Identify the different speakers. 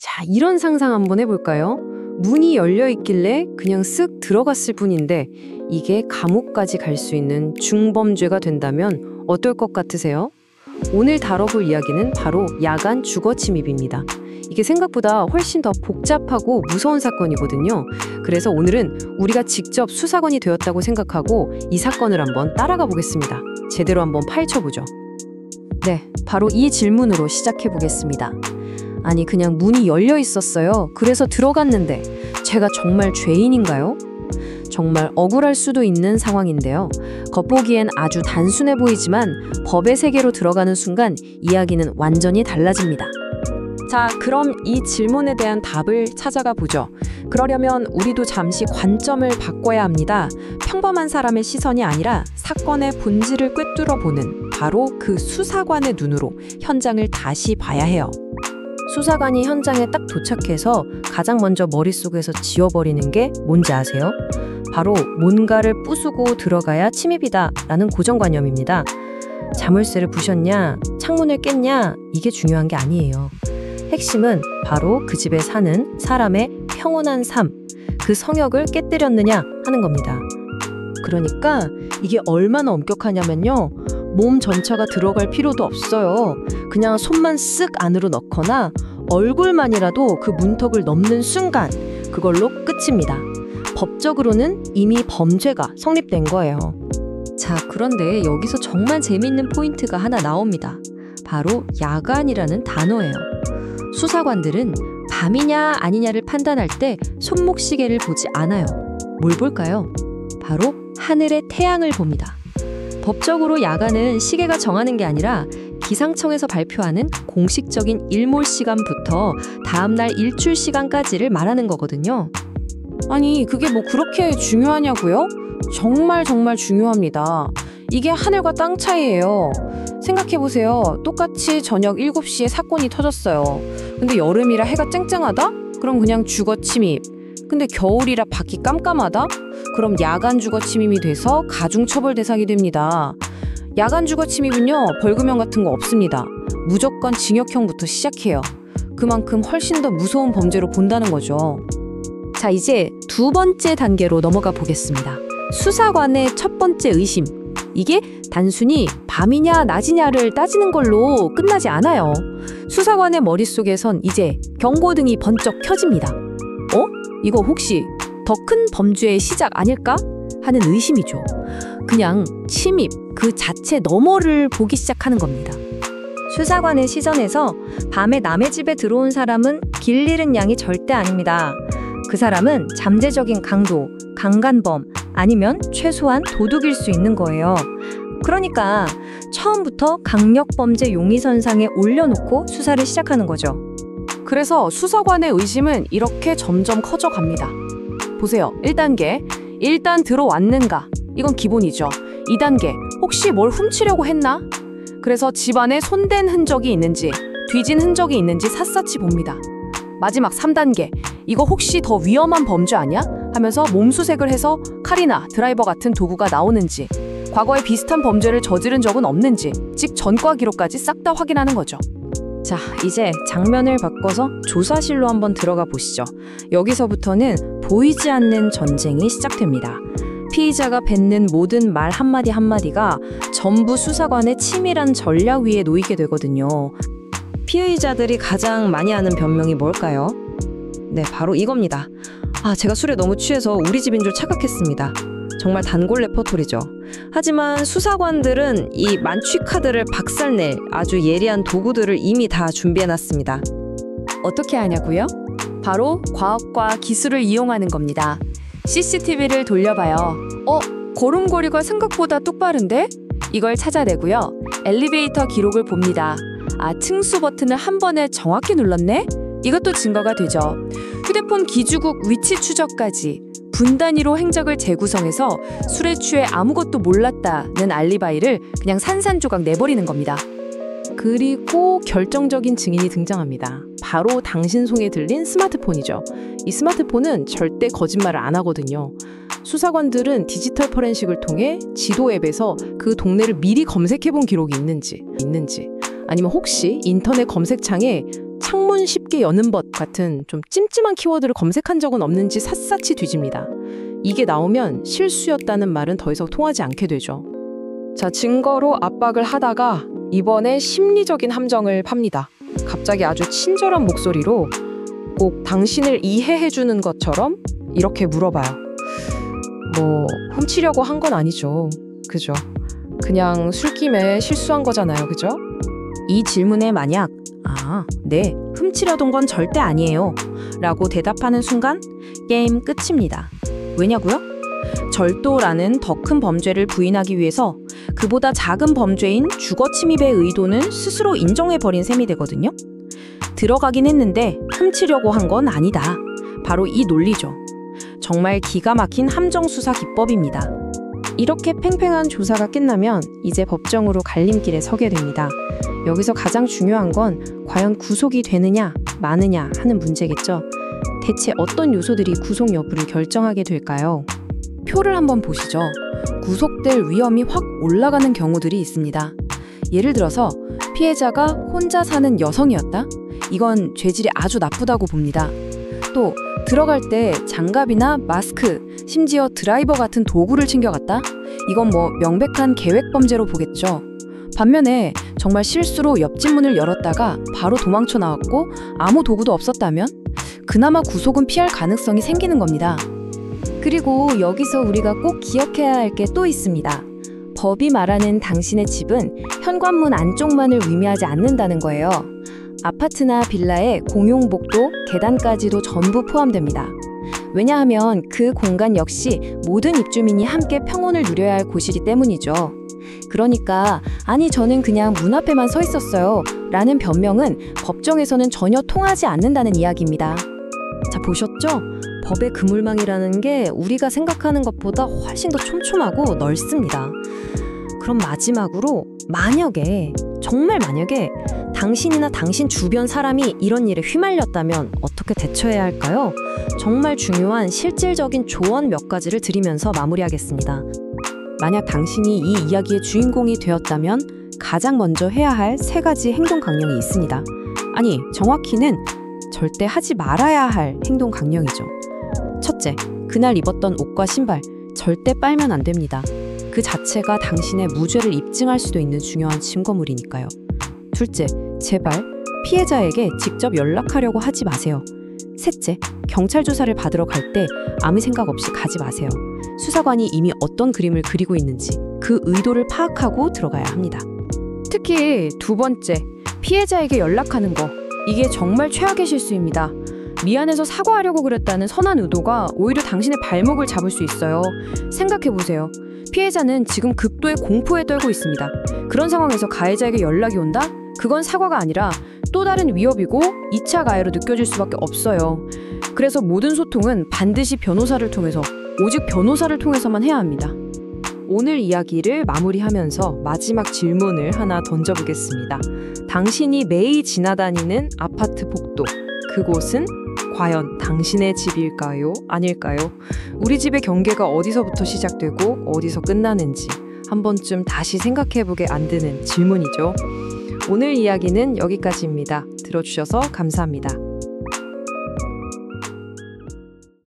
Speaker 1: 자, 이런 상상 한번 해볼까요? 문이 열려 있길래 그냥 쓱 들어갔을 뿐인데 이게 감옥까지 갈 수 있는 중범죄가 된다면 어떨 것 같으세요? 오늘 다뤄볼 이야기는 바로 야간 주거 침입입니다. 이게 생각보다 훨씬 더 복잡하고 무서운 사건이거든요. 그래서 오늘은 우리가 직접 수사관이 되었다고 생각하고 이 사건을 한번 따라가 보겠습니다. 제대로 한번 파헤쳐보죠. 네, 바로 이 질문으로 시작해 보겠습니다. 아니, 그냥 문이 열려 있었어요. 그래서 들어갔는데 제가 정말 죄인인가요? 정말 억울할 수도 있는 상황인데요. 겉보기엔 아주 단순해 보이지만 법의 세계로 들어가는 순간 이야기는 완전히 달라집니다. 자, 그럼 이 질문에 대한 답을 찾아가 보죠. 그러려면 우리도 잠시 관점을 바꿔야 합니다. 평범한 사람의 시선이 아니라 사건의 본질을 꿰뚫어 보는 바로 그 수사관의 눈으로 현장을 다시 봐야 해요. 수사관이 현장에 딱 도착해서 가장 먼저 머릿속에서 지워버리는 게 뭔지 아세요? 바로 뭔가를 부수고 들어가야 침입이다 라는 고정관념입니다. 자물쇠를 부셨냐, 창문을 깼냐, 이게 중요한 게 아니에요. 핵심은 바로 그 집에 사는 사람의 평온한 삶, 그 성역을 깨뜨렸느냐 하는 겁니다. 그러니까 이게 얼마나 엄격하냐면요. 몸 전체가 들어갈 필요도 없어요. 그냥 손만 쓱 안으로 넣거나 얼굴만이라도 그 문턱을 넘는 순간 그걸로 끝입니다. 법적으로는 이미 범죄가 성립된 거예요. 자, 그런데 여기서 정말 재밌는 포인트가 하나 나옵니다. 바로 야간이라는 단어예요. 수사관들은 밤이냐 아니냐를 판단할 때 손목시계를 보지 않아요. 뭘 볼까요? 바로 하늘의 태양을 봅니다. 법적으로 야간은 시계가 정하는 게 아니라 기상청에서 발표하는 공식적인 일몰 시간부터 다음날 일출 시간까지를 말하는 거거든요. 아니, 그게 뭐 그렇게 중요하냐고요? 정말 중요합니다. 이게 하늘과 땅 차이예요. 생각해보세요. 똑같이 저녁 7시에 사건이 터졌어요. 근데 여름이라 해가 쨍쨍하다? 그럼 그냥 주거 침입. 근데 겨울이라 밖이 깜깜하다? 그럼 야간 주거 침입이 돼서 가중처벌 대상이 됩니다. 야간 주거 침입은요, 벌금형 같은 거 없습니다. 무조건 징역형부터 시작해요. 그만큼 훨씬 더 무서운 범죄로 본다는 거죠. 자, 이제 두 번째 단계로 넘어가 보겠습니다. 수사관의 첫 번째 의심. 이게 단순히 밤이냐 낮이냐를 따지는 걸로 끝나지 않아요. 수사관의 머릿속에선 이제 경고등이 번쩍 켜집니다. 이거 혹시 더 큰 범죄의 시작 아닐까? 하는 의심이죠. 그냥 침입 그 자체 너머를 보기 시작하는 겁니다. 수사관의 시선에서 밤에 남의 집에 들어온 사람은 길 잃은 양이 절대 아닙니다. 그 사람은 잠재적인 강도, 강간범, 아니면 최소한 도둑일 수 있는 거예요. 그러니까 처음부터 강력범죄 용의선상에 올려놓고 수사를 시작하는 거죠. 그래서 수사관의 의심은 이렇게 점점 커져갑니다. 보세요. 1단계, 일단 들어왔는가? 이건 기본이죠. 2단계, 혹시 뭘 훔치려고 했나? 그래서 집안에 손댄 흔적이 있는지, 뒤진 흔적이 있는지 샅샅이 봅니다. 마지막 3단계, 이거 혹시 더 위험한 범죄 아니야? 하면서 몸수색을 해서 칼이나 드라이버 같은 도구가 나오는지, 과거에 비슷한 범죄를 저지른 적은 없는지, 즉 전과 기록까지 싹 다 확인하는 거죠. 자, 이제 장면을 바꿔서 조사실로 한번 들어가 보시죠. 여기서부터는 보이지 않는 전쟁이 시작됩니다. 피의자가 뱉는 모든 말 한마디 한마디가 전부 수사관의 치밀한 전략 위에 놓이게 되거든요. 피의자들이 가장 많이 하는 변명이 뭘까요? 네, 바로 이겁니다. 제가 술에 너무 취해서 우리 집인 줄 착각했습니다. 정말 단골 레퍼토리죠. 하지만 수사관들은 이 만취 카드를 박살낼 아주 예리한 도구들을 이미 다 준비해놨습니다. 어떻게 하냐고요? 바로 과학과 기술을 이용하는 겁니다. CCTV를 돌려봐요. 걸음걸이가 생각보다 똑바른데? 이걸 찾아내고요. 엘리베이터 기록을 봅니다. 층수 버튼을 한 번에 정확히 눌렀네? 이것도 증거가 되죠. 휴대폰 기주국 위치 추적까지 분 단위로 행적을 재구성해서 술에 취해 아무것도 몰랐다는 알리바이를 그냥 산산조각 내버리는 겁니다. 그리고 결정적인 증인이 등장합니다. 바로 당신 손에 들린 스마트폰이죠. 이 스마트폰은 절대 거짓말을 안 하거든요. 수사관들은 디지털 포렌식을 통해 지도 앱에서 그 동네를 미리 검색해본 기록이 있는지 아니면 혹시 인터넷 검색창에
Speaker 2: 창문 쉽게 여는 법 같은 좀 찜찜한 키워드를 검색한 적은 없는지 샅샅이 뒤집니다. 이게 나오면 실수였다는 말은 더 이상 통하지 않게 되죠. 자, 증거로 압박을 하다가 이번에 심리적인 함정을 팝니다. 갑자기 아주 친절한 목소리로 꼭 당신을 이해해주는 것처럼 이렇게 물어봐요. 뭐 훔치려고 한 건 아니죠. 그죠? 그냥 술김에 실수한 거잖아요. 그죠? 이 질문에 만약 네, 훔치려던 건 절대 아니에요 라고 대답하는 순간 게임 끝입니다. 왜냐고요? 절도라는 더 큰 범죄를 부인하기 위해서 그보다 작은 범죄인 주거 침입의 의도는 스스로 인정해버린 셈이 되거든요. 들어가긴 했는데 훔치려고 한 건 아니다. 바로 이 논리죠. 정말 기가 막힌 함정 수사 기법입니다. 이렇게 팽팽한 조사가 끝나면 이제 법정으로 갈림길에 서게 됩니다. 여기서 가장 중요한 건 과연 구속이 되느냐 마느냐 하는 문제겠죠. 대체 어떤 요소들이 구속 여부를 결정하게 될까요? 표를 한번 보시죠. 구속될 위험이 확 올라가는 경우들이 있습니다. 예를 들어서 피해자가 혼자 사는 여성이었다? 이건 죄질이 아주 나쁘다고 봅니다. 또 들어갈 때 장갑이나 마스크, 심지어 드라이버 같은 도구를 챙겨갔다? 이건 뭐 명백한 계획범죄로 보겠죠. 반면에 정말 실수로 옆집 문을 열었다가 바로 도망쳐 나왔고 아무 도구도 없었다면 그나마 구속은 피할 가능성이 생기는 겁니다. 그리고 여기서 우리가 꼭 기억해야 할 게 또 있습니다. 법이 말하는 당신의 집은 현관문 안쪽만을 의미하지 않는다는 거예요. 아파트나 빌라의 공용복도, 계단까지도 전부 포함됩니다. 왜냐하면 그 공간 역시 모든 입주민이 함께 평온을 누려야 할 곳이기 때문이죠. 그러니까 아니 저는 그냥 문 앞에만 서 있었어요 라는 변명은 법정에서는 전혀 통하지 않는다는 이야기입니다. 자, 보셨죠? 법의 그물망이라는 게 우리가 생각하는 것보다 훨씬 더 촘촘하고 넓습니다. 그럼 마지막으로 정말 만약에 당신이나 당신 주변 사람이 이런 일에 휘말렸다면 어떻게 대처해야 할까요? 정말 중요한 실질적인 조언 몇 가지를 드리면서 마무리하겠습니다. 만약 당신이 이 이야기의 주인공이 되었다면 가장 먼저 해야 할 3가지 행동 강령이 있습니다. 아니, 정확히는 절대 하지 말아야 할 행동 강령이죠. 첫째, 그날 입었던 옷과 신발 절대 빨면 안 됩니다. 그 자체가 당신의 무죄를 입증할 수도 있는 중요한 증거물이니까요. 둘째, 제발 피해자에게 직접 연락하려고 하지 마세요. 셋째, 경찰 조사를 받으러 갈 때 아무 생각 없이 가지 마세요. 수사관이 이미 어떤 그림을 그리고 있는지 그 의도를 파악하고 들어가야 합니다. 특히 2번째, 피해자에게 연락하는 거. 이게 정말 최악의 실수입니다. 미안해서 사과하려고 그랬다는 선한 의도가 오히려 당신의 발목을 잡을 수 있어요. 생각해보세요. 피해자는 지금 극도의 공포에 떨고 있습니다. 그런 상황에서 가해자에게 연락이 온다? 그건 사과가 아니라 또 다른 위협이고 2차 가해로 느껴질 수밖에 없어요. 그래서 모든 소통은 반드시 변호사를 통해서, 오직 변호사를 통해서만 해야 합니다. 오늘 이야기를 마무리하면서 마지막 질문을 하나 던져보겠습니다. 당신이 매일 지나다니는 아파트 복도, 그곳은 과연 당신의 집일까요? 아닐까요? 우리 집의 경계가 어디서부터 시작되고 어디서 끝나는지 한 번쯤 다시 생각해보게 만드는 질문이죠. 오늘 이야기는 여기까지입니다. 들어주셔서 감사합니다.